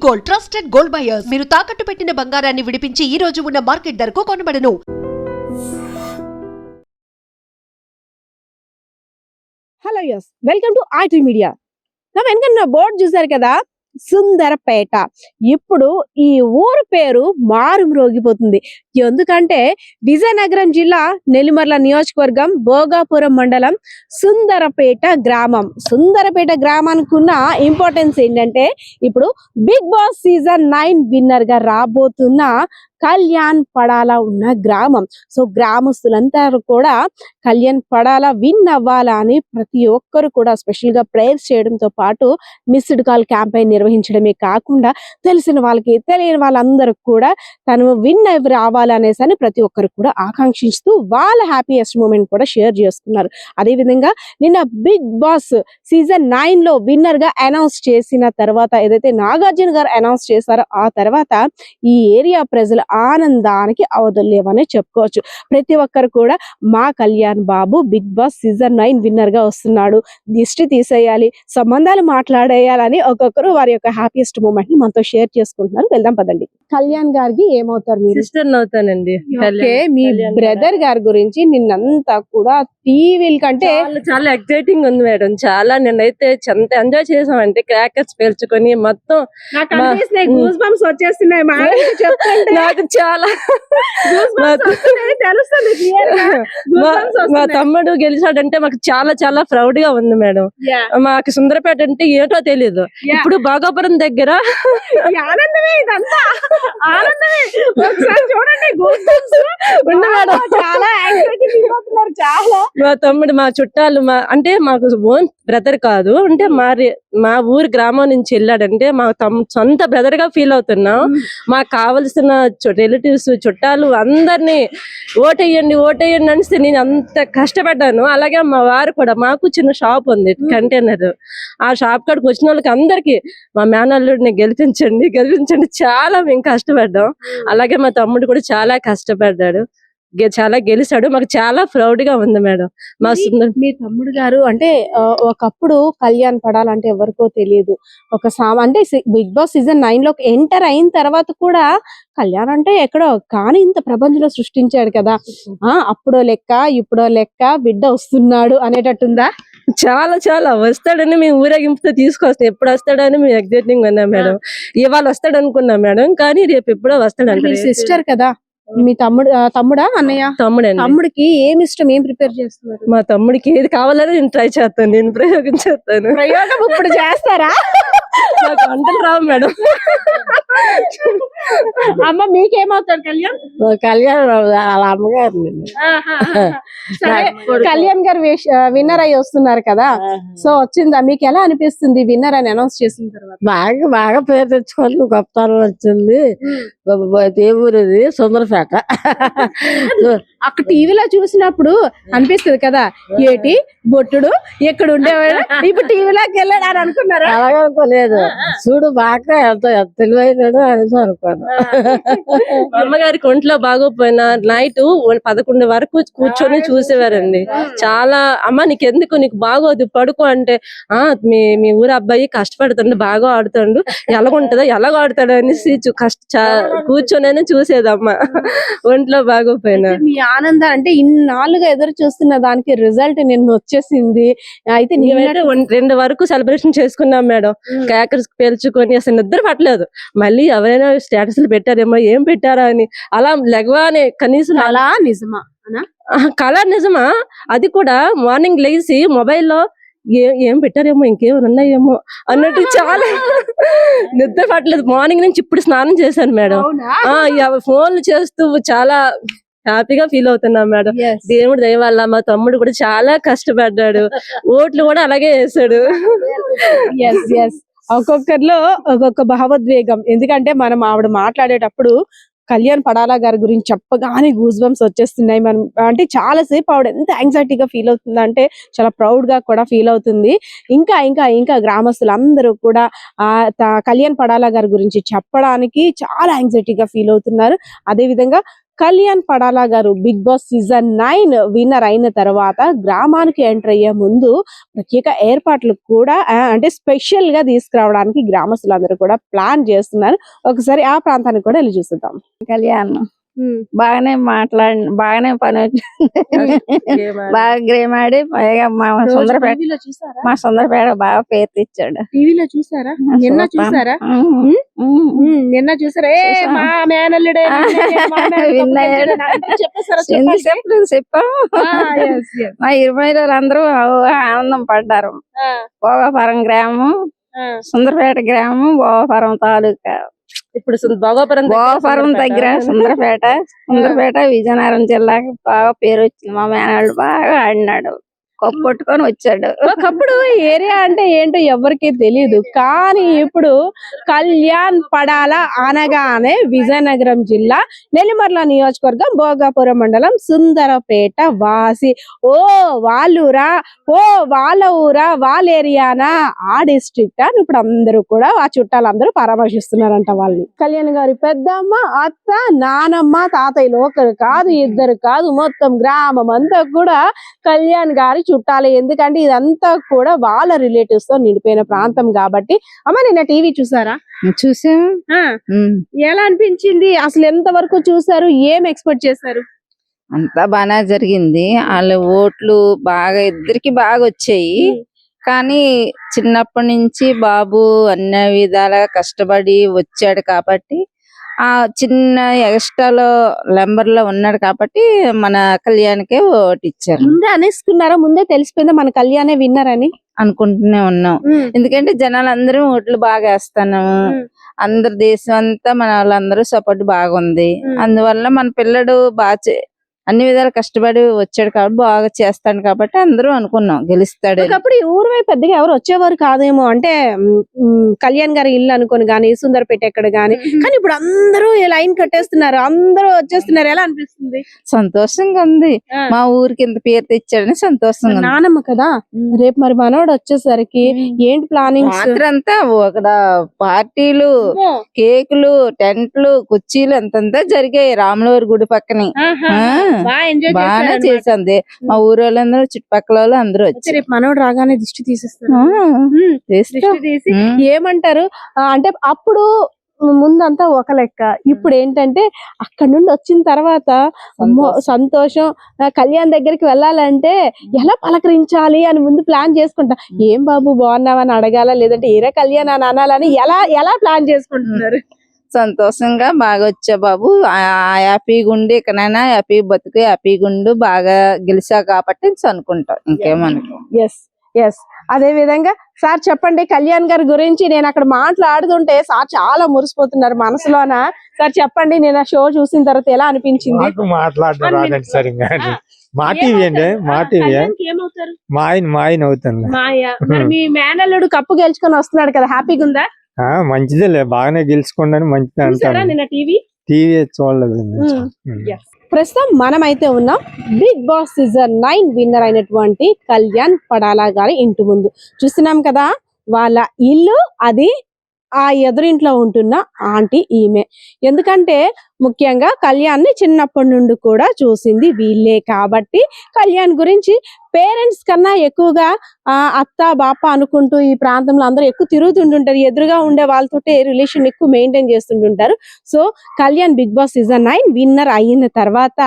Gold, trusted gold buyers. మీరు తాకట్టు పెట్టిన బంగారాన్ని విడిపించి ఈ రోజు ఉన్న మార్కెట్ ధరకు కొనబడను. Hello yes, welcome to IT media. నా వెనక బోర్డు చూసారు కదా, సుందరపేట. ఇప్పుడు ఈ ఊరు పేరు మారుమ్రోగిపోతుంది. ఎందుకంటే విజయనగరం జిల్లా నెల్లిమర్ల నియోజకవర్గం భోగాపురం మండలం సుందరపేట గ్రామం. సుందరపేట గ్రామానికి ఉన్న ఇంపార్టెన్స్ ఏంటంటే, ఇప్పుడు బిగ్ బాస్ సీజన్ 9 విన్నర్ గా రాబోతున్న కళ్యాణ్ పడాల ఉన్న గ్రామం. సో గ్రామస్తులంతా కూడా కళ్యాణ్ పడాల విన్ అవ్వాలా అని ప్రతి ఒక్కరు కూడా స్పెషల్ గా ప్రేయర్స్ చేయడంతో పాటు మిస్డ్ కాల్ క్యాంపెయిన్ నిర్వహించడమే కాకుండా తెలిసిన వాళ్ళకి తెలియని వాళ్ళందరూ కూడా తను విన్ రావాలనేసి అని ప్రతి ఒక్కరు కూడా ఆకాంక్షిస్తూ వాళ్ళ హ్యాపీయెస్ట్ మూమెంట్ కూడా షేర్ చేసుకున్నారు. అదేవిధంగా నిన్న బిగ్ బాస్ సీజన్ 9 లో విన్నర్ గా అనౌన్స్ చేసిన తర్వాత, ఏదైతే నాగార్జున గారు అనౌన్స్ చేశారో ఆ తర్వాత ఈ ఏరియా ప్రజల ఆనందానికి అవధులేవనే చెప్పుకోవచ్చు. ప్రతి ఒక్కరు కూడా మా Kalyan Babu big Boss season 9 winner గా వస్తున్నాడు, దిష్టి తీసేయాలి, సంబంధాలు మాట్లాడేయాలని ఒక్కొక్కరు వారి యొక్క హ్యాపీయెస్ట్ మూమెంట్ ని మనతో షేర్ చేసుకుంటున్నారు. వెళ్దాం పదండి. కళ్యాణ్ గారికి ఏమవుతారు మీరు? సిస్టర్ అవుతానండి. ఓకే, మీ బ్రదర్ గారి గురించి నిన్నంతా కూడా టీవీల కంటే చాలా ఎక్సైటింగ్ ఉంది మేడం. చాలా నిన్నైతే ఎంత ఎంజాయ్ చేసామంటే క్రాకర్స్ పేల్చుకొని మొత్తం వచ్చేస్తున్నాయి. నాకు చాలా మా తమ్ముడు గెలిచాడంటే మాకు చాలా చాలా ప్రౌడ్ గా ఉంది మేడం. మాకు సుందరపేట అంటే ఏంటో తెలీదు. ఇప్పుడు భోగాపురం దగ్గర ఆనందమే, ఇదంతా ఆనందమే. చూడండి, చాలా మా తమ్ముడు, మా చుట్టాలు, అంటే మాకు ఓన్ బ్రదర్ కాదు, అంటే మా ఊరు గ్రామం నుంచి వెళ్ళాడంటే మా సొంత బ్రదర్ గా ఫీల్ అవుతున్నాం. మాకు కావలసిన రిలేటివ్స్, చుట్టాలు అందరినీ ఓటేయండి ఓటేయండి అనిస్తే నేను అంత కష్టపడ్డాను. అలాగే మా వారు కూడా, మాకు చిన్న షాప్ ఉంది కంటైనర్, ఆ షాప్ కాడికి వచ్చిన వాళ్ళకి అందరికి మా మేనల్లుడిని గెలిపించండి గెలిపించండి చాలా మేము కష్టపడ్డాం. అలాగే మా తమ్ముడు కూడా చాలా కష్టపడ్డాడు, చాలా గెలిచాడు. మాకు చాలా ప్రౌడ్ గా ఉంది మేడం. మా మీ తమ్ముడు గారు అంటే ఒకప్పుడు కళ్యాణ్ పడాలంటే ఎవరికో తెలియదు. అంటే బిగ్ బాస్ సీజన్ 9 లో ఎంటర్ అయిన తర్వాత కూడా కళ్యాణ్ అంటే ఎక్కడో కానీ ఇంత ప్రపంచంలో సృష్టించాడు కదా. అప్పుడో లెక్క ఇప్పుడో లెక్క బిడ్డ వస్తున్నాడు అనేటట్టుందా? చాలా చాలా వస్తాడని మేము ఊరేగింపుతో తీసుకొస్తాం. ఎప్పుడు వస్తాడని మేము ఎగ్జైటింగ్ ఉన్నాం మేడం. ఇవాళ వస్తాడు అనుకున్నాం మేడం, కానీ రేపు ఎప్పుడో వస్తాడు. సిస్టర్ కదా మీ తమ్ముడా అన్నయ్య? తమ్ముడికి ఏమి ఇష్టం, ఏం ప్రిపేర్ చేస్తున్నారు? మా తమ్ముడికి ఏది కావాలని నేను ట్రై చేస్తాను, నేను ప్రయోగం చేస్తాను. ప్రయోగం ఇప్పుడు చేస్తారా? నాకు వంటలు రావు మేడం. అమ్మ మీకేమవుతాడు కళ్యాణ్? కళ్యాణ్ వాళ్ళ అమ్మగారు. కళ్యాణ్ గారు విన్నర్ అయ్యి వస్తున్నారు కదా, సో వచ్చిందా మీకు? ఎలా అనిపిస్తుంది విన్నర్ అని అనౌన్స్ చేసిన తర్వాత? బాగా బాగా పేరు తెచ్చుకోవాలి, గొప్పతనం వచ్చింది. ఏ ఊరిది? సుందరపేట. అక్కడ టీవీలో చూసినప్పుడు అనిపిస్తుంది కదా, ఏటి బొట్టుడు ఎక్కడ ఉండేవాడు, ఇప్పుడు టీవీలోకి వెళ్ళాడు అని అనుకున్నారా? అలాగే అనుకోలేదు. చూడు బాగా ఎంత తెలివైనాడు అనేసి అనుకోను. అమ్మగారికి ఒంట్లో బాగోపోయినా నైట్ 11 వరకు కూర్చొని చూసేవారండి. చాలా, అమ్మ నీకెందుకు, నీకు బాగోదు పడుకో అంటే, మీ ఊరు అబ్బాయి కష్టపడుతుండు, బాగా ఆడుతాడు, ఎలాగుంటుందో ఎలాగ ఆడుతాడు అనేసి కూర్చొని చూసేదమ్మ ఒంట్లో బాగోపోయినా. మీ ఆనందం అంటే ఇన్నాళ్ళుగా ఎదురు చూస్తున్న దానికి రిజల్ట్ నిన్న వచ్చేసింది. అయితే 2 వరకు సెలబ్రేషన్ చేసుకున్నాం మేడం. క్రాకర్స్ పేల్చుకొని అసలు నిద్ర పట్టలేదు. మళ్ళీ ఎవరైనా స్టేటస్లు పెట్టారేమో, ఏం పెట్టారా అని అలా లెగవానే కనీసం. అలా నిజమా కళ నిజమా? అది కూడా మార్నింగ్ లేచి మొబైల్లో ఏం పెట్టారేమో, ఇంకేమైనా ఉన్నాయేమో అన్నట్టు చాలా నిద్ర పట్టలేదు. మార్నింగ్ నుంచి ఇప్పుడు స్నానం చేశాను మేడం. ఫోన్లు చేస్తూ చాలా హ్యాపీగా ఫీల్ అవుతున్నాం మేడం. దేవుడు దయ వల్ల మా తమ్ముడు కూడా చాలా కష్టపడ్డాడు, ఓట్లు కూడా అలాగే వేసాడు. ఒక్కొక్కరిలో ఒక్కొక్క భావోద్వేగం. ఎందుకంటే మనం ఆవిడ మాట్లాడేటప్పుడు కళ్యాణ్ పడాలా గారి గురించి చెప్పగానే గూస్ బంప్స్ వచ్చేస్తున్నాయి. మనం అంటే చాలా సేపు ఆవిడ ఎంత యాంగ్జైటీగా ఫీల్ అవుతుంది అంటే చాలా ప్రౌడ్ గా కూడా ఫీల్ అవుతుంది. ఇంకా ఇంకా ఇంకా గ్రామస్తులందరూ కూడా కళ్యాణ్ పడాలా గారి గురించి చెప్పడానికి చాలా యాంగ్జైటీగా ఫీల్ అవుతున్నారు. అదే విధంగా కళ్యాణ్ పడాలా గారు బిగ్ బాస్ సీజన్ 9 విన్నర్ అయిన తర్వాత గ్రామానికి ఎంటర్ అయ్యే ముందు ప్రత్యేక ఏర్పాట్లు కూడా అంటే స్పెషల్ గా తీసుకురావడానికి గ్రామస్తులందరూ కూడా ప్లాన్ చేస్తున్నారు. ఒకసారి ఆ ప్రాంతానికి కూడా వెళ్ళి చూద్దాం. కళ్యాణ్ బాగానే బాగానే పని బాగా గేమ్ ఆడి పైగా మా సుందరపేట బాగా పేరు తెచ్చాడు. టీవీలో చూసారా? నిన్న చూసారా? నిన్న చూసారా? మా మేనల్లుడే చెప్పాము. మా 20 అందరూ ఆనందం పడ్డారు. భోగాపురం గ్రామం, సుందరపేట గ్రామం, భోగాపురం తాలూకా. ఇప్పుడు భోగాపురం దగ్గర సుందరపేట విజయనగరం జిల్లాకి బాగా పేరు వచ్చింది. మా మేనాడు బాగా ఆడినాడు, కొట్టుకొని వచ్చాడు. ఒకప్పుడు ఏరియా అంటే ఏంటో ఎవరికి తెలియదు, కానీ ఇప్పుడు కళ్యాణ్ పడాల అనగానే విజయనగరం జిల్లా నెల్లిమర్ల నియోజకవర్గం భోగాపురం మండలం సుందరపేట వాసి. ఓ వాళ్ళూరా, ఓ వాళ్ళ ఊరా, వాళ్ళ ఏరియానా, ఆ డిస్ట్రిక్ట్ అని ఇప్పుడు అందరూ కూడా ఆ చుట్టాలందరూ పరామర్శిస్తున్నారంట వాళ్ళని. కళ్యాణ్ గారి పెద్దమ్మ, అత్త, నానమ్మ, తాతయ్యలు ఒకరు కాదు, ఇద్దరు కాదు, మొత్తం గ్రామం అంతా కూడా కళ్యాణ్ గారి చుట్టాలి. ఎందుకంటే ఇదంతా కూడా వాళ్ళ రిలేటివ్స్ తో నిండిపోయిన ప్రాంతం కాబట్టి. అమ్మ నిన్న టీవీ చూసారా? చూసాం. ఎలా అనిపించింది? అసలు ఎంత వరకు చూసారు? ఏం ఎక్స్పెక్ట్ చేశారు? అంతా బాగా జరిగింది. వాళ్ళ ఓట్లు బాగా ఇద్దరికి బాగా వచ్చాయి. కానీ చిన్నప్పటి నుంచి బాబు అన్ని విధాలుగా కష్టపడి వచ్చాడు కాబట్టి ఆ చిన్న ఎక్స్ట్రాలో నెంబర్ లో ఉన్నాడు కాబట్టి మన కళ్యాణ్కే ఓటు ఇచ్చారు. ముందే అనేసుకున్నారా? ముందే తెలిసిపోయిందా మన కళ్యాణే విన్నర్ అని? అనుకుంటూనే ఉన్నాం. ఎందుకంటే జనాలు అందరూ ఓట్లు బాగా వేస్తున్నాము. అందరు దేశం అంతా మన వాళ్ళందరూ సపోర్ట్ బాగుంది. అందువల్ల మన పిల్లడు బాగా అన్ని విధాలు కష్టపడి వచ్చాడు కాబట్టి బాగా చేస్తాడు కాబట్టి అందరూ అనుకున్నాం గెలుస్తాడు. ఒకప్పుడు ఈ ఊరు వైపు పెద్దగా ఎవరు వచ్చేవారు కాదేమో, అంటే కళ్యాణ్ గారి ఇల్లు అనుకోని గానీ, సుందరపేట ఎక్కడ గానీ. కానీ ఇప్పుడు అందరూ లైన్ కట్టేస్తున్నారు, అందరూ వచ్చేస్తున్నారు. ఎలా అనిపిస్తుంది? సంతోషంగా ఉంది. మా ఊరికి ఇంత పేరు తెచ్చాడని సంతోషంగా ఉంది. నానమ్మ కదా, రేపు మరి మనోడు వచ్చేసరికి ఏంటి ప్లానింగ్? రాత్రంతా అక్కడ పార్టీలు, కేకులు, టెంట్లు, కుర్చీలు అంతంతా జరిగాయి రాములవారి గుడి పక్కనే. బాగా చేసింది. మా ఊరు వాళ్ళందరూ, చుట్టుపక్కల వాళ్ళు అందరూ వచ్చి రేపు మనోడు రాగానే దిష్టి తీసేస్తారు. ఏమంటారు అంటే అప్పుడు ముందంతా ఒక లెక్క, ఇప్పుడు ఏంటంటే అక్కడ నుండి వచ్చిన తర్వాత సంతోషం. కళ్యాణ్ దగ్గరికి వెళ్ళాలంటే ఎలా పలకరించాలి అని ముందు ప్లాన్ చేసుకుంటా. ఏం బాబు బాగున్నావని అడగాల, లేదంటే ఏరే కళ్యాణ్ అని అనాలని ఎలా ప్లాన్ చేసుకుంటున్నారు? సంతోషంగా బాగా వచ్చా బాబు, హ్యాపీగా ఉండి ఎక్కడైనా హ్యాపీ బతుకు, హ్యాపీగా ఉండు, బాగా గెలిచా కాబట్టి అనుకుంటాం. ఇంకేమనుకో. ఎస్ ఎస్ అదే విధంగా సార్ చెప్పండి కళ్యాణ్ గారి గురించి. నేను అక్కడ మాట్లాడుతుంటే సార్ చాలా మురిసిపోతున్నారు మనసులోన. సార్ చెప్పండి, నేను షో చూసిన తర్వాత ఎలా అనిపించింది? మాట్లాడడం రాదండి సరిగ్గా. మా టీవీ అండి, మా టీవీ. మా ఆయన అవుతుంది. మీ మేనల్లుడు కప్పు గెలుచుకొని వస్తున్నాడు కదా, హ్యాపీగా ఉందా? మంచిదేలే, బాగానే గెలుచుకోండి మంచిదే అంటాను. టీవీ చూడలేదు. ప్రస్తుతం మనమైతే ఉన్నాం బిగ్ బాస్ సీజన్ 9 విన్నర్ అయినటువంటి కళ్యాణ్ పడాలా గారి ఇంటి ముందు. చూస్తున్నాం కదా, వాళ్ళ ఇల్లు అది. ఆ ఎదురింట్లో ఉంటున్న ఆంటీ ఈమె. ఎందుకంటే ముఖ్యంగా కళ్యాణ్ ని చిన్నప్పటి నుండి కూడా చూసింది వీళ్ళే కాబట్టి కళ్యాణ్ గురించి పేరెంట్స్ కన్నా ఎక్కువగా అత్త బాప అనుకుంటూ ఈ ప్రాంతంలో అందరూ ఎక్కువ తిరుగుతుంటుంటారు. ఎదురుగా ఉండే వాళ్ళతో రిలేషన్ ఎక్కువ మెయింటైన్ చేస్తుంటుంటారు. So Kalyan Bigg Boss season 9 winner అయిన తర్వాత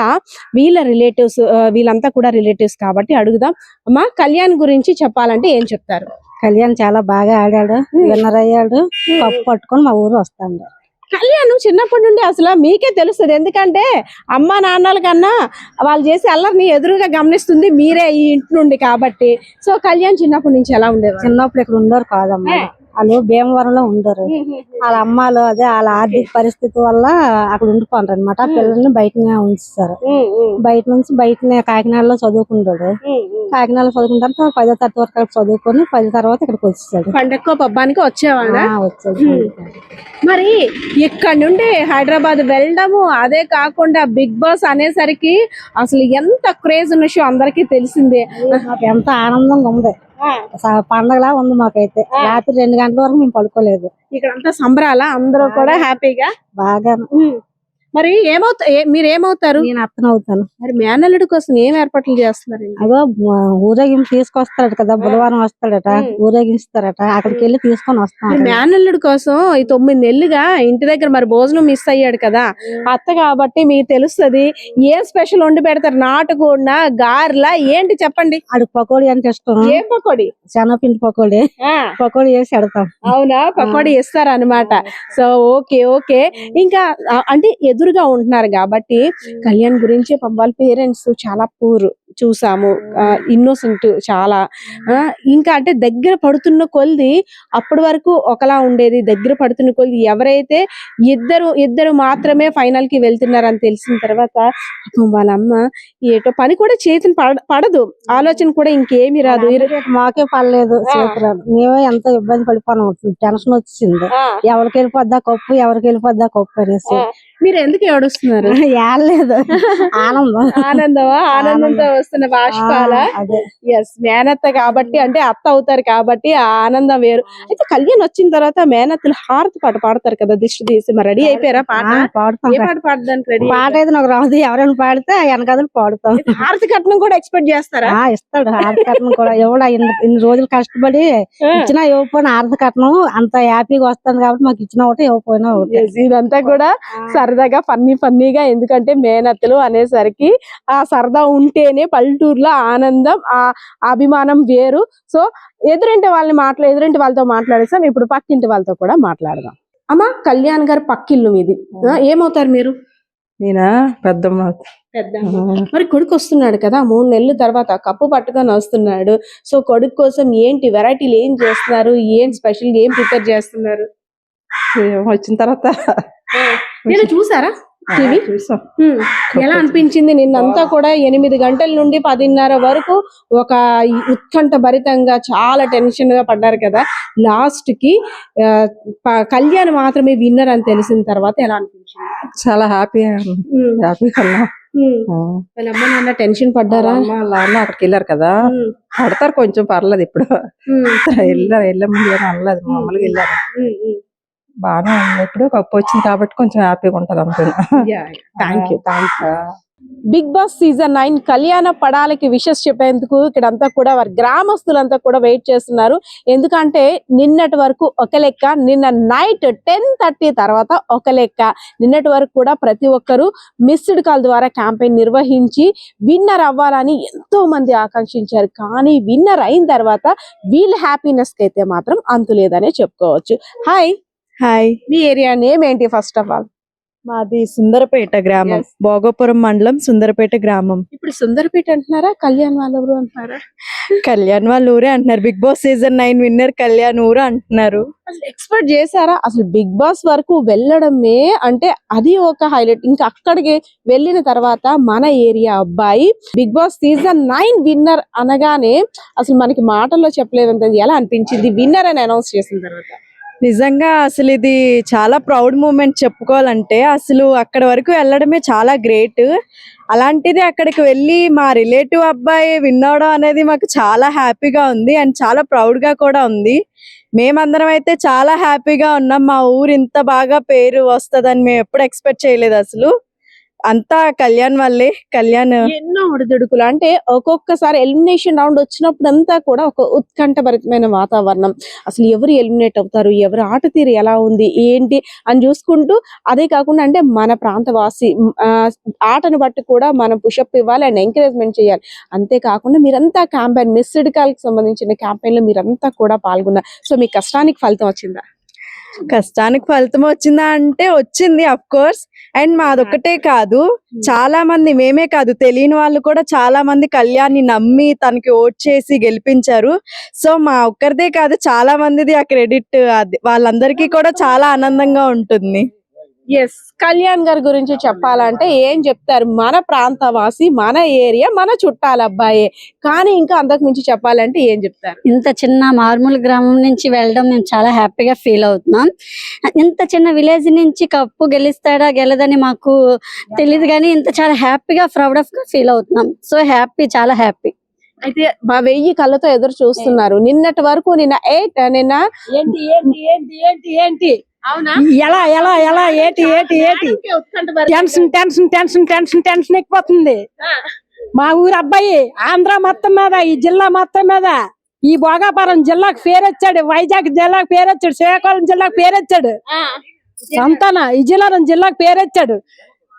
వీళ్ళ రిలేటివ్స్, వీళ్ళంతా కూడా రిలేటివ్స్ కాబట్టి అడుగుదాం. అమ్మా, కళ్యాణ్ గురించి చెప్పాలంటే ఏం చెప్తారు? కళ్యాణ్ చాలా బాగా ఆడాడు, విన్నర్ అయ్యాడు, కప్పు పట్టుకొని మా ఊరు వస్తాడు. కళ్యాణ్ చిన్నప్పటి నుండి అసలు మీకే తెలుస్తుంది, ఎందుకంటే అమ్మ నాన్నల కన్నా వాళ్ళు చేసే అల్లరిని ఎదురుగా గమనిస్తుంది మీరే ఈ ఇంటి నుండి కాబట్టి. సో కళ్యాణ్ చిన్నప్పటి నుంచి ఎలా ఉండేవారు? చిన్నప్పుడు ఇక్కడ ఉండరు కాదమ్మా, వాళ్ళు భీమవరంలో ఉండరు. వాళ్ళ అమ్మాలు అదే వాళ్ళ ఆర్థిక పరిస్థితి వల్ల అక్కడ ఉండిపోతారు అనమాట. పిల్లల్ని బయటనే ఉంచుతారు. బయటనే కాకినాడలో చదువుకుంటాడు. కాకినాడలో చదువుకున్న తర్వాత 10వ తరగతి వరకు చదువుకొని 10 తర్వాత ఇక్కడికి వచ్చేసాడు. పండగ పబ్బానికి వచ్చేవాళ్ళ. వచ్చాడు. మరి ఇక్కడ నుండి హైదరాబాద్ వెళ్ళడము, అదే కాకుండా బిగ్ బాస్ అనేసరికి అసలు ఎంత క్రేజ్ ఉన్న షో అందరికీ తెలిసిందే. ఎంత ఆనందంగా ఉంది, పండగలా ఉంది మాకైతే. రాత్రి 2 గంటల వరకు మేము పడుకోలేదు. ఇక్కడ అంతా సంబరాల, అందరూ కూడా హ్యాపీగా బాగా. మరి మీరు ఏమవుతారు? నేను అత్తనవుతాను. మరి మేనల్లుడి కోసం ఏం ఏర్పాట్లు చేస్తున్నారు? అగో ఊరేగింపు తీసుకొస్తాడట కదా, బుధవారం వస్తాడట, ఊరేగిస్తారట, అక్కడికి వెళ్ళి తీసుకొని వస్తాం. మేనల్లుడి కోసం ఈ 9 నెలలుగా ఇంటి దగ్గర మరి భోజనం మిస్ అయ్యాడు కదా, అత్త కాబట్టి మీకు తెలుస్తది ఏం స్పెషల్ వండి పెడతారు. నాటుకోడినా గారెలా ఏంటి చెప్పండి? ఆడికి పకోడీ అంటే ఇష్టం. ఏం పకోడి? శనగపిండి పకోడీ. పకోడీ వేసి పెడతాం. అవునా, పకోడీ ఇస్తారు అనమాట. So okay okay. ఇంకా అంటే ఎదురుగా ఉంటున్నారు కాబట్టి కళ్యాణ్ గురించి వాళ్ళ పేరెంట్స్ చాలా పూర్ చూసాము, ఇన్నోసెంట్ చాలా. ఇంకా అంటే దగ్గర పడుతున్న కొలిది అప్పటి వరకు ఒకలా ఉండేది, దగ్గర పడుతున్న కొలిది ఎవరైతే ఇద్దరు మాత్రమే ఫైనల్ కి వెళ్తున్నారని తెలిసిన తర్వాత వాళ్ళ అమ్మ ఏటో పని కూడా చేతిని పడదు, ఆలోచన కూడా ఇంకేమీ రాదు. మాకే పడలేదు, మేమే ఎంత ఇబ్బంది పడిపోయినాం, టెన్షన్ వచ్చింది. ఎవరికి వెళ్ళిపోద్దా కప్పు, ఎవరికి వెళ్ళిపోద్దా కప్పు అనేసి. మీరు ఎందుకు ఏడుస్తున్నారు? ఏడలేదు, ఆనందం. ఆనందంతో వస్తున్న బాష్పాల. ఎస్, మేనత్త కాబట్టి అంటే అత్త అవుతారు కాబట్టి ఆ ఆనందం వేరు. అయితే కళ్యాణ్ వచ్చిన తర్వాత మేనత్తలు హారతి పాట పాడతారు కదా దిష్టి తీసి. మరి రెడీ అయిపోయారా? పాట పాడుతాం. ఏ పాట పాడడానికి రెడీ? పాట అయితే నాకు రాదు, ఎవరైనా పాడితే వెనకదలు పాడుతాం. హారతి కట్నం కూడా ఎక్స్పెక్ట్ చేస్తారా? ఇస్తాడు హారతి కట్నం కూడా. ఎవడా ఇన్ని రోజులు కష్టపడి ఇచ్చినా ఇవ్వకపోయినా హారతి కట్నం అంత హ్యాపీగా వస్తుంది కాబట్టి మాకు ఇచ్చిన ఒకటి ఇవ్వకపోయినా ఒకటి. ఇదంతా కూడా సరదాగా ఫన్నీగా, ఎందుకంటే మేనత్తలు అనేసరికి ఆ సరదా ఉంటేనే పల్లెటూరులో ఆనందం, ఆ అభిమానం వేరు. సో ఎదురింటి వాళ్ళతో మాట్లాడేసాం, ఇప్పుడు పక్కింటి వాళ్ళతో కూడా మాట్లాడదాం. అమ్మా, కళ్యాణ్ గారు పక్కిల్లు మీది, ఏమవుతారు మీరు? నేనా పెద్దమ్మ. మరి కొడుకు వస్తున్నాడు కదా 3 నెలల తర్వాత, కప్పు పట్టుకొని వస్తున్నాడు. సో కొడుకు కోసం ఏంటి వెరైటీలు ఏం చేస్తున్నారు, ఏం స్పెషల్ ఏం ప్రిపేర్ చేస్తున్నారు? వచ్చిన తర్వాత నేను చూసారా టీవీ? ఎలా అనిపించింది? నిన్నంతా కూడా 8 గంటల నుండి 10:30 వరకు ఒక ఉత్కంఠ భరితంగా చాలా టెన్షన్ గా పడ్డారు కదా. లాస్ట్ కి కళ్యాణ్ మాత్రమే విన్నర్ అని తెలిసిన తర్వాత ఎలా అనిపించింది? చాలా హ్యాపీగా వాళ్ళ అమ్మ నాన్న టెన్షన్ పడ్డారా? అక్కడికి వెళ్ళారు కదా, పడతారు కొంచెం, పర్లేదు. ఇప్పుడు వెళ్ళే ముందు అనలేదు, మామూలుగా వెళ్ళారు. బాగానే ఉంది. ఇప్పుడు కప్పు వచ్చింది కాబట్టి కొంచెం హ్యాపీగా ఉంటది అంతే. Thank you. Bigg Boss season 9 Kalyan పడాలకి wishes చెప్పేందుకు ఇక్కడంతా కూడా వారి గ్రామస్తులంతా కూడా వెయిట్ చేస్తున్నారు. ఎందుకంటే నిన్నటి వరకు ఒక లెక్క, నిన్న నైట్ 10:30 తర్వాత ఒక లెక్క. నిన్నటి వరకు కూడా ప్రతి ఒక్కరు మిస్డ్ కాల్ ద్వారా క్యాంపెయిన్ నిర్వహించి విన్నర్ అవ్వాలని ఎంతో మంది ఆకాంక్షించారు. కానీ విన్నర్ అయిన తర్వాత వీళ్ళ హ్యాపీనెస్ కి అయితే మాత్రం అంతు లేదనే చెప్పుకోవచ్చు. హాయ్. మీ ఏరియా నేమ్ ఏంటి? ఫస్ట్ ఆఫ్ ఆల్ మాది సుందరపేట గ్రామం, భోగపురం మండలం, సుందరపేట గ్రామం. ఇప్పుడు సుందరపేట అంటున్నారా, కళ్యాణ్ వాళ్ళ ఊరు అంటున్నారా? కళ్యాణ్ వాళ్ళ ఊరే అంటున్నారు. Bigg Boss season 9 winner Kalyan ఊరు అంటున్నారు. అసలు ఎక్స్పెక్ట్ చేశారా? అసలు బిగ్ బాస్ వరకు వెళ్ళడమే అంటే అది ఒక హైలైట్. ఇంకా అక్కడికి వెళ్ళిన తర్వాత మన ఏరియా అబ్బాయి బిగ్ బాస్ సీజన్ 9 విన్నర్ అనగానే అసలు మనకి మాటల్లో చెప్పలేదంత. ఎలా అనిపించింది విన్నర్ అని అనౌన్స్ చేసిన తర్వాత? నిజంగా అసలు ఇది చాలా ప్రౌడ్ మూమెంట్ చెప్పుకోవాలంటే. అసలు అక్కడ వరకు వెళ్ళడమే చాలా గ్రేట్. అలాంటిది అక్కడికి వెళ్ళి మా రిలేటివ్ అబ్బాయి విన్ అవడం అనేది మాకు చాలా హ్యాపీగా ఉంది అండ్ చాలా ప్రౌడ్ గా కూడా ఉంది. మేమందరం అయితే చాలా హ్యాపీగా ఉన్నాం. మా ఊరు ఇంత బాగా పేరు వస్తుందని మేము ఎప్పుడు ఎక్స్పెక్ట్ చేయలేదు. అసలు అంతా కళ్యాణ్ వల్లే. కళ్యాణ్ ఎన్నో ఒడిదుడుకులు అంటే ఒక్కొక్కసారి ఎలిమినేషన్ రౌండ్ వచ్చినప్పుడు అంతా కూడా ఒక ఉత్కంఠభరితమైన వాతావరణం. అసలు ఎవరు ఎలిమినేట్ అవుతారు, ఎవరు ఆట తీరు ఎలా ఉంది ఏంటి అని చూసుకుంటూ, అదే కాకుండా అంటే మన ప్రాంతవాసి ఆటను బట్టి కూడా మనం పుషప్ ఇవ్వాలి అండ్ ఎంకరేజ్మెంట్ చేయాలి. అంతేకాకుండా మీరంతా క్యాంపెయిన్ మిస్డ్ కాల్ కి సంబంధించిన క్యాంపెయిన్ లో మీరంతా కూడా పాల్గొన్నారు. సో మీ కష్టానికి ఫలితం వచ్చిందా? కష్టానికి ఫలితం వచ్చిందా అంటే వచ్చింది, అఫ్ కోర్స్. అండ్ మాదొక్కటే కాదు, చాలా మంది, మేమే కాదు తెలియని వాళ్ళు కూడా చాలా మంది కళ్యాణ్ని నమ్మి తనకి ఓట్ చేసి గెలిపించారు. సో మా ఒక్కరిదే కాదు, చాలా మందిది ఆ క్రెడిట్. వాళ్ళందరికీ కూడా చాలా ఆనందంగా ఉంటుంది. ఎస్, కళ్యాణ్ గారి గురించి చెప్పాలంటే ఏం చెప్తారు? మన ప్రాంతవాసి, మన ఏరియా, మన చుట్టాల అబ్బాయే. కానీ ఇంకా అంతకు మించి చెప్పాలంటే ఏం చెప్తారు? ఇంత చిన్న మారుమూల గ్రామం నుంచి వెళ్ళడం మేము చాలా హ్యాపీగా ఫీల్ అవుతున్నాం. ఇంత చిన్న విలేజ్ నుంచి కప్పు గెలుస్తాడా గెలదని మాకు తెలియదు, కానీ ఇంత చాలా హ్యాపీగా ప్రౌడ్ ఆఫ్ గా ఫీల్ అవుతున్నాం. సో హ్యాపీ, చాలా హ్యాపీ. అయితే 1000 కళ్ళతో ఎదురు చూస్తున్నారు. నిన్నటి వరకు నిన్న 8 నిన్న ఏంటి ఏంటి ఏంటి ఏంటి ఏంటి అవునా ఎలా ఎలా ఎలా ఏటి ఏటి ఏటి tension tension tension tension tension ఎక్కిపోతుంది. మా ఊరు అబ్బాయి ఆంధ్ర మొత్తం మీద, ఈ జిల్లా మొత్తం మీద, ఈ భోగాపురం జిల్లాకు పేరొచ్చాడు, వైజాగ్ జిల్లాకు పేరొచ్చాడు, శ్రీకాకుళం జిల్లాకు పేరొచ్చాడు, సంతాన విజయనగరం జిల్లాకు పేరొచ్చాడు.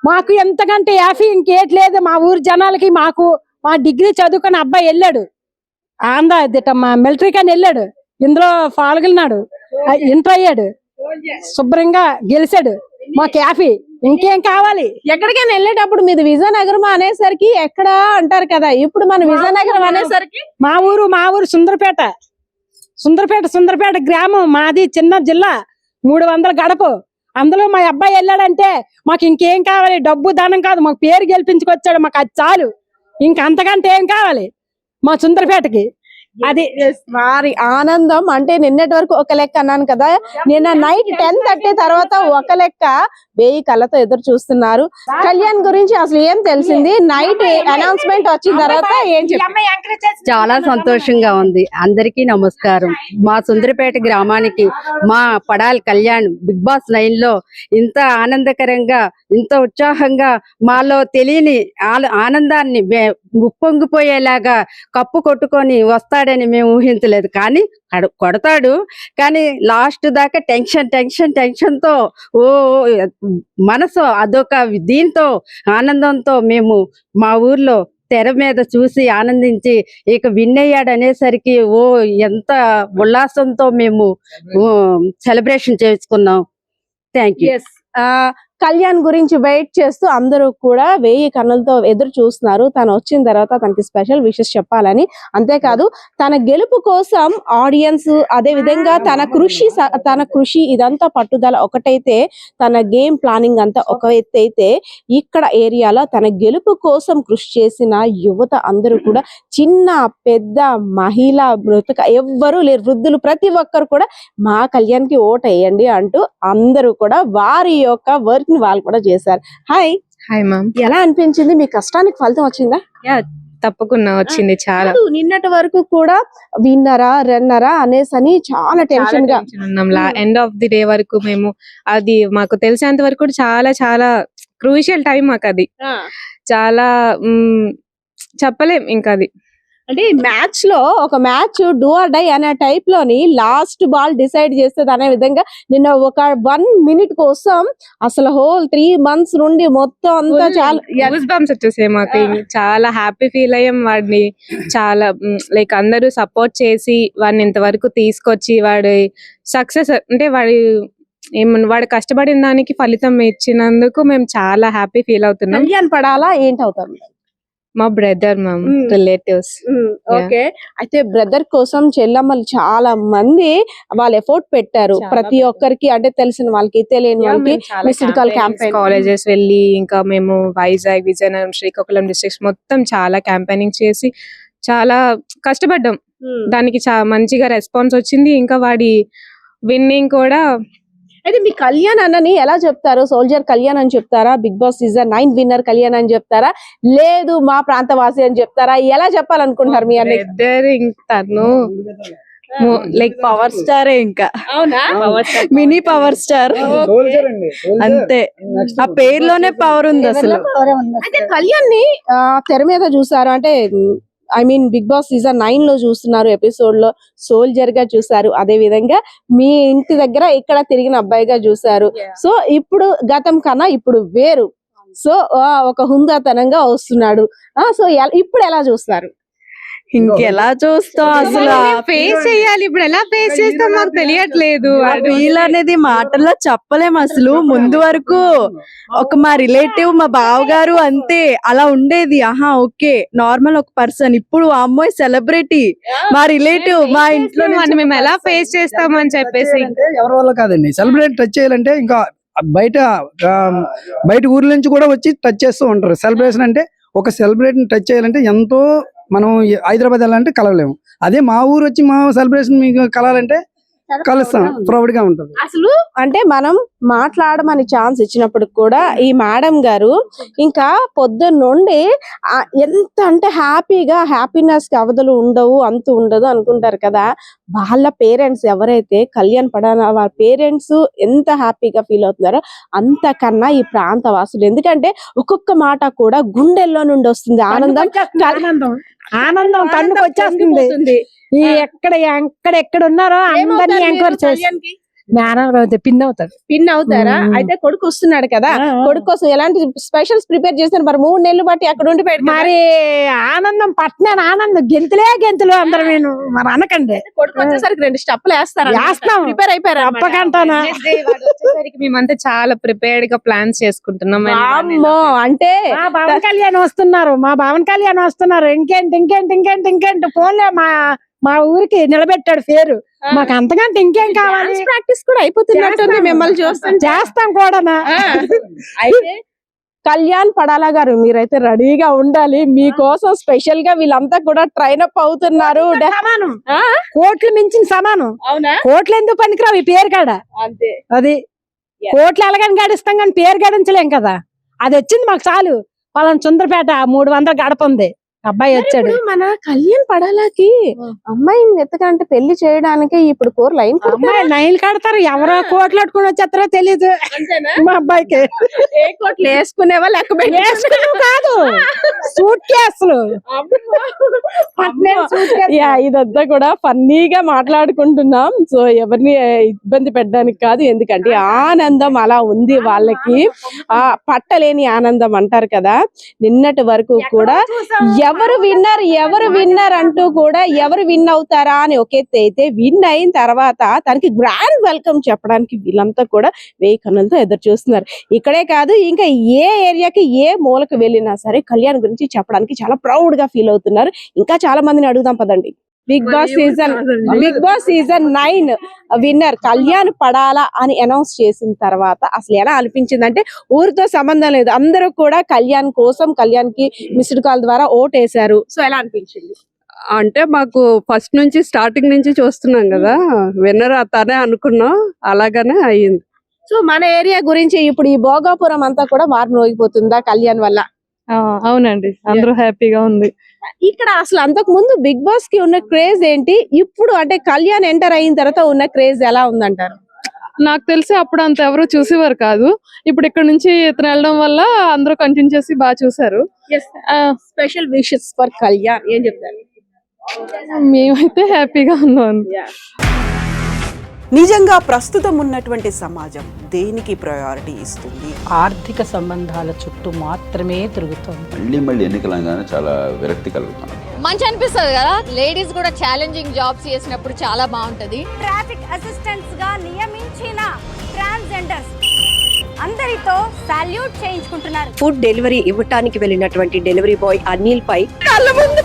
మాకు ఎంతకంటే యాఫీ ఇంకేటి లేదు. మా ఊరు జనాలకి మాకు మా డిగ్రీ చదువుకుని అబ్బాయి వెళ్ళాడు ఆంధ్ర మా మిలిటరీ కానీ వెళ్ళాడు, ఇందులో పాల్గొన్నాడు, ఇంటర్ అయ్యాడు, శుభ్రంగా గెలిచాడు. మాకు యాఫీ ఇంకేం కావాలి? ఎక్కడికైనా వెళ్ళేటప్పుడు మీది విజయనగరం అనేసరికి ఎక్కడ అంటారు కదా, ఇప్పుడు మన విజయనగరం అనేసరికి మా ఊరు సుందరపేట, సుందరపేట గ్రామం మాది. చిన్న జిల్లా, 300 గడప. అందులో మా అబ్బాయి వెళ్ళాడంటే మాకు ఇంకేం కావాలి? డబ్బు ధనం కాదు, మాకు పేరు గెలిపించుకొచ్చాడు, మాకు అది చాలు. ఇంకా అంతకంటే ఏం కావాలి మా సుందరపేటకి? అది వారి ఆనందం అంటే నిన్నటి వరకు ఒక లెక్క అన్నాను కదా, నిన్న నైట్ 10:30 తర్వాత ఒక లెక్క 1000 కళ్ళతో ఎదురు చూస్తున్నారు. కళ్యాణ్ గురించి అసలు ఏం తెలిసింది? నైట్ అనౌన్స్మెంట్ వచ్చిన తర్వాత ఏం చెప్పారు? చాలా సంతోషంగా ఉంది. అందరికీ నమస్కారం. మా సుందరపేట గ్రామానికి మా పడాల్ కళ్యాణ్ బిగ్ బాస్ 9 లో ఇంత ఆనందకరంగా, ఇంత ఉత్సాహంగా, మాలో తెలియని ఆనందాన్ని ఉప్పొంగిపోయేలాగా కప్పు కొట్టుకొని వస్తాడని మేము ఊహించలేదు. కానీ కొడతాడు, కానీ లాస్ట్ దాకా టెన్షన్ తో ఓ మనసు అదొక దీంతో ఆనందంతో మేము మా ఊర్లో తెర మీద చూసి ఆనందించి ఇక విన్ అయ్యాడు అనేసరికి ఓ ఎంత ఉల్లాసంతో మేము సెలబ్రేషన్ చేసుకున్నాం. Thank you. కళ్యాణ్ గురించి వెయిట్ చేస్తూ అందరూ కూడా 1000 కన్నులతో ఎదురు చూస్తున్నారు. తను వచ్చిన తర్వాత తనకి స్పెషల్ విషెస్ చెప్పాలని. అంతేకాదు తన గెలుపు కోసం ఆడియన్స్, అదే విధంగా తన కృషి ఇదంతా పట్టుదల ఒకటైతే, తన గేమ్ ప్లానింగ్ అంతా ఒక ఎత్తు అయితే, ఇక్కడ ఏరియాలో తన గెలుపు కోసం కృషి చేసిన యువత అందరూ కూడా, చిన్న పెద్ద మహిళ మృతక ఎవ్వరూ లేరు, వృద్ధులు ప్రతి ఒక్కరు కూడా మా కళ్యాణ్ కి ఓట్ వేయండి అంటూ అందరూ కూడా వారి యొక్క వర్క్ ని వాళ్ళు కూడా చేశారు. హాయ్ మ్యామ్, ఎలా అనిపించింది? మీ కష్టానికి ఫలితం వచ్చిందా? తప్పకుండా వచ్చింది. చాలా నిన్నటి వరకు కూడా విన్నరా రన్నరా అనేసని చాలా టెన్షన్ గా ఉన్నాం. ఎండ్ ఆఫ్ ది డే వరకు మేము, అది మాకు తెలిసేంత వరకు కూడా చాలా చాలా క్రూషియల్ టైం మాకు. అది చాలా చెప్పలేం ఇంకా. అది అంటే మ్యాచ్ లో ఒక మ్యాచ్ డూ ఆర్ డై అనే టైప్ లోని లాస్ట్ బాల్ డిసైడ్ చేస్తుంది అనే విధంగా నిన్న ఒక 1 minute కోసం అసలు హోల్ 3 months నుండి మొత్తం అంతా చాలా గూస్ బంప్స్ వచ్చేసాయి మాకు. చాలా హ్యాపీ ఫీల్ అయ్యాం. వాడిని చాలా లైక్ అందరూ సపోర్ట్ చేసి వాడిని ఇంతవరకు తీసుకొచ్చి వాడి సక్సెస్ అంటే వాడు కష్టపడిన దానికి ఫలితం ఇచ్చినందుకు మేము చాలా హ్యాపీ ఫీల్ అవుతున్నాం. కళ్యాణ్ పడాలా ఏంటవుతారు? మా బ్రదర్, మ్యామ్, రిలేటివ్స్. ఓకే. అయితే బ్రదర్ కోసం చెల్లమ్మలు చాలా మంది వాళ్ళు ఎఫోర్ట్ పెట్టారు. ప్రతి ఒక్కరికి అంటే తెలిసిన వాళ్ళకి, తెలియని వాళ్ళకి మిస్డ్ కాల్ క్యాంపెయిన్, కాలేజెస్ వెళ్ళి, ఇంకా మేము వైజాగ్, విజయనగరం, శ్రీకాకుళం డిస్ట్రిక్ట్స్ మొత్తం చాలా క్యాంపెయినింగ్ చేసి చాలా కష్టపడ్డాం. దానికి మంచిగా రెస్పాన్స్ వచ్చింది. ఇంకా వాడి విన్నింగ్ కూడా. అయితే మీ కళ్యాణ్ అన్నని ఎలా చెప్తారు? సోల్జర్ కళ్యాణ్ అని చెప్తారా? Bigg Boss season 9 winner Kalyan అని చెప్తారా? లేదు మా ప్రాంతవాసి అని చెప్తారా? ఎలా చెప్పాలనుకుంటారు మీ అన్న? తను లైక్ పవర్ స్టారే, ఇంకా అవునా? మినీ పవర్ స్టార్ అంతే. ఆ పేరులోనే పవర్ ఉంది అసలు. అయితే కళ్యాణ్ ని తెర మీద చూసారు అంటే, I mean Bigg Boss season 9 లో చూస్తున్నారు, ఎపిసోడ్ లో సోల్జర్ గా చూసారు, అదే విధంగా మీ ఇంటి దగ్గర ఇక్కడ తిరిగిన అబ్బాయిగా చూసారు. సో ఇప్పుడు గతం కన్నా ఇప్పుడు వేరు, సో ఒక హుందాతనంగా వస్తున్నాడు. సో ఇప్పుడు ఎలా చూస్తారు? ఇంకెలా చూస్తాం అసలు? ఫేస్ చేయాలి. ఇప్పుడు ఎలా ఫేస్ చేస్తాం మాకు తెలియట్లేదు. ఫీల్ అనేది మాటల్లో చెప్పలేం అసలు. ముందు వరకు ఒక మా రిలేటివ్, మా బావగారు అంతే అలా ఉండేది. ఆహా ఓకే నార్మల్ ఒక పర్సన్. ఇప్పుడు అమ్మాయి సెలబ్రిటీ, మా రిలేటివ్, మా ఇంట్లో మేము ఎలా ఫేస్ చేస్తామని చెప్పేసి. ఎవరి వల్ల కాదండి. సెలబ్రిటీ టచ్ చేయాలంటే ఇంకా బయట ఊర్ల నుంచి కూడా వచ్చి టచ్ చేస్తూ ఉంటారు. సెలబ్రేషన్ అంటే ఒక సెలబ్రిటీని టచ్ చేయాలంటే ఎంతో, మనం హైదరాబాద్ వెళ్ళాలంటే కలవలేము. అదే మా ఊరు వచ్చి మా సెలబ్రేషన్ మీకు కలాలంటే కలుస్తాం, ప్రౌడ్ గా ఉంటది. అసలు అంటే మనం మాట్లాడమని ఛాన్స్ ఇచ్చినప్పుడు కూడా ఈ మేడం గారు ఇంకా పొద్దున్న నుండి ఎంత అంటే హ్యాపీనెస్ కి అవధులు ఉండవు, అంతు ఉండదు అనుకుంటారు కదా. వాళ్ళ పేరెంట్స్ ఎవరైతే కళ్యాణ్ పడాల వాళ్ళ పేరెంట్స్ ఎంత హ్యాపీగా ఫీల్ అవుతున్నారో అంతకన్నా ఈ ప్రాంత వాసులు, ఎందుకంటే ఒక్కొక్క మాట కూడా గుండెల్లో నుండి వస్తుంది. ఆనందం కన్నుకు వచ్చేస్తుంది. ఈ ఎక్కడ ఉన్నారో అందరినీ ఎంక్వైరీ చేసి పిన్ అవుతారా? అయితే కొడుకు వస్తున్నాడు కదా, కొడుకు కోసం ఎలాంటి స్పెషల్స్ ప్రిపేర్ చేస్తారు మరి? 3 నెలలు బట్టి అక్కడ ఉండి మరి ఆనందం పట్టినాను, ఆనందం గెంతులు అందరు నేను మరి అనకండి. కొడుకు వచ్చేసరికి 2 స్టెప్పులు వేస్తాం, ప్రిపేర్ అయిపోయారు. అప్పకంటానా మేమంతా చాలా ప్రిపేర్డ్ గా ప్లాన్స్ చేసుకుంటున్నాం. అమ్మో, అంటే మా పవన్ కళ్యాణ్ వస్తున్నారు. ఇంకేంటి ఫోన్లే మా ఊరికి నిలబెట్టాడు పేరు. మాకు అంతకంటే ఇంకేం కావాలి? ప్రాక్టీస్ కూడా అయిపోతున్నట్టుంది మిమ్మల్ని చేస్తాం కూడా. అయితే కళ్యాణ్ పడాలా గారు, మీరైతే రెడీగా ఉండాలి. మీకోసం స్పెషల్ గా వీళ్ళంతా కూడా ట్రైన్ అప్ అవుతున్నారు. సమానం, కోట్లు మించిన సమానం. అవునా? కోట్లు ఎందుకు పనికిరావు ఈ పేరు కాడ. అంతే, అది కోట్లు ఎలాగని గడిస్తాం కానీ పేరు గడించలేం కదా. అది వచ్చింది మాకు చాలు. వాళ్ళని సుందరపేట 300 గడప ఉంది, అబ్బాయి వచ్చాడు. మన కళ్యాణ్ పడాలకి అమ్మాయిని ఎత్తకంటే పెళ్లి చేయడానికి ఇప్పుడు 4 లైన్లు కడతారు. ఎవరో కోట్లు అట్టుకుని వచ్చేస్తారో తెలీదు మా అబ్బాయికి. ఏ కోట్లు వేసుకునేవా లేకపోతే కాదు, సూట్ కేసులు. ఇదంతా కూడా ఫన్నీగా మాట్లాడుకుంటున్నాం. సో ఎవరిని ఇబ్బంది పెట్టడానికి కాదు, ఎందుకంటే ఆనందం అలా ఉంది వాళ్ళకి. పట్టలేని ఆనందం అంటారు కదా. నిన్నటి వరకు కూడా ఎవరు విన్నర్ అంటూ కూడా ఎవరు విన్ అవుతారా అని ఒక ఎత్తు అయితే, విన్ అయిన తర్వాత తనకి గ్రాండ్ వెల్కమ్ చెప్పడానికి వీళ్ళంతా కూడా 1000 కన్నులతో ఎదురు చూస్తున్నారు. ఇక్కడే కాదు, ఇంకా ఏ ఏరియాకి ఏ మూలకు వెళ్ళినా సరే కళ్యాణ్ గురించి చెప్పడానికి చాలా ప్రౌడ్ గా ఫీల్ అవుతున్నారు. ఇంకా చాలా మందిని అడుగుదాం పదండి. Bigg Boss season 9 winner Kalyan Padala అని అనౌన్స్ చేసిన తర్వాత అసలు ఎలా అనిపించింది అంటే, ఊరితో సంబంధం లేదు, అందరూ కూడా కళ్యాణ్ కోసం, కళ్యాణ్ కి మిస్డ్ కాల్ ద్వారా ఓటేశారు. సో ఎలా అనిపించింది? అంటే మాకు ఫస్ట్ నుంచి స్టార్టింగ్ నుంచి చూస్తున్నాం కదా, విన్నర్ అతనే అనుకున్నాం, అలాగనే అయ్యింది. సో మన ఏరియా గురించి ఇప్పుడు ఈ భోగాపురం అంతా కూడా మారుమోగిపోతుందా కళ్యాణ్ వల్ల? అవునండి, అందరూ హ్యాపీగా ఉంది. ఇక్కడ అసలు అంతకు ముందు బిగ్ బాస్ కి ఉన్న క్రేజ్ ఏంటి, ఇప్పుడు అంటే కళ్యాణ్ ఎంటర్ అయిన తర్వాత ఉన్న క్రేజ్ ఎలా ఉందంటారు? నాకు తెలిసి అప్పుడు అంత ఎవరు చూసేవారు కాదు. ఇప్పుడు ఇక్కడ నుంచి ఇతను వెళ్ళడం వల్ల అందరూ కంటిన్యూ చేసి బాగా చూసారు. స్పెషల్ విషెస్ ఫర్ కళ్యాణ్ ఏం చెప్తారు? మేమైతే హ్యాపీగా ఉన్నాం. నిజంగా ప్రస్తుతం ఉన్నటువంటి సమాజం దేనికి ప్రయారిటీ ఇస్తుంది? ఆర్థిక సంబంధాల చుట్టూ మాత్రమే తిరుగుతుంది. మళ్ళీ ఎన్నికలంగానే చాలా విరక్తి కలుగుతాను. మంచి అనిపిస్తుంది కదా, లేడీస్ కూడా ఛాలెంజింగ్ జాబ్స్ చేసినప్పుడు చాలా బాగుంటది. ట్రాఫిక్ అసిస్టెంట్స్ గా నియమించిన ట్రాన్స్జెండర్స్ అందరితో సాల్యూట్ చేయించుకుంటున్నారు. ఫుడ్ డెలివరీ ఇవ్వటానికి వెళ్ళినటువంటి డెలివరీ బాయ్ అనిల్ పై కళ్ళ ముందు